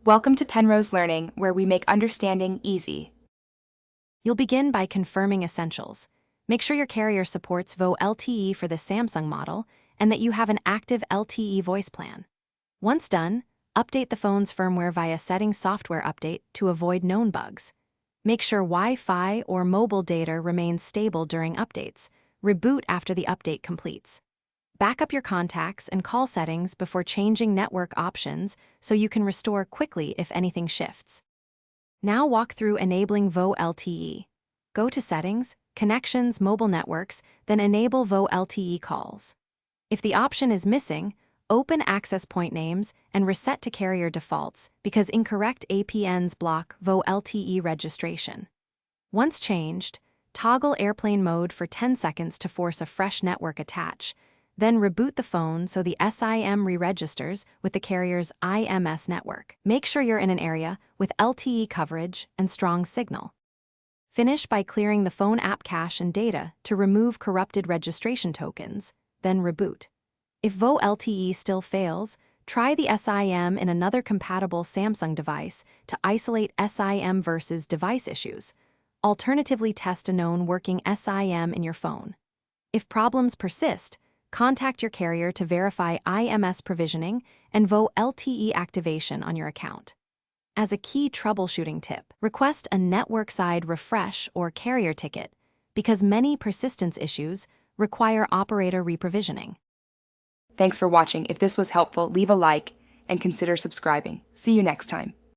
Welcome to Penrose Learning, where we make understanding easy. You'll begin by confirming essentials. Make sure your carrier supports Volte for the Samsung model and that you have an active LTE voice plan. Once done, update the phone's firmware via Settings Software Update to avoid known bugs. Make sure Wi-Fi or mobile data remains stable during updates. Reboot after the update completes. Back up your contacts and call settings before changing network options so you can restore quickly if anything shifts. Now walk through enabling VoLTE. Go to Settings, Connections, Mobile Networks, then enable VoLTE calls. If the option is missing, open access point names and reset to carrier defaults because incorrect APNs block VoLTE registration. Once changed, toggle airplane mode for 10 seconds to force a fresh network attach. Then reboot the phone so the SIM re-registers with the carrier's IMS network. Make sure you're in an area with LTE coverage and strong signal. Finish by clearing the phone app cache and data to remove corrupted registration tokens, then reboot. If VoLTE still fails, try the SIM in another compatible Samsung device to isolate SIM versus device issues. Alternatively, test a known working SIM in your phone. If problems persist, contact your carrier to verify IMS provisioning and VoLTE activation on your account. As a key troubleshooting tip, request a network-side refresh or carrier ticket because many persistence issues require operator reprovisioning. Thanks for watching. If this was helpful, leave a like and consider subscribing. See you next time.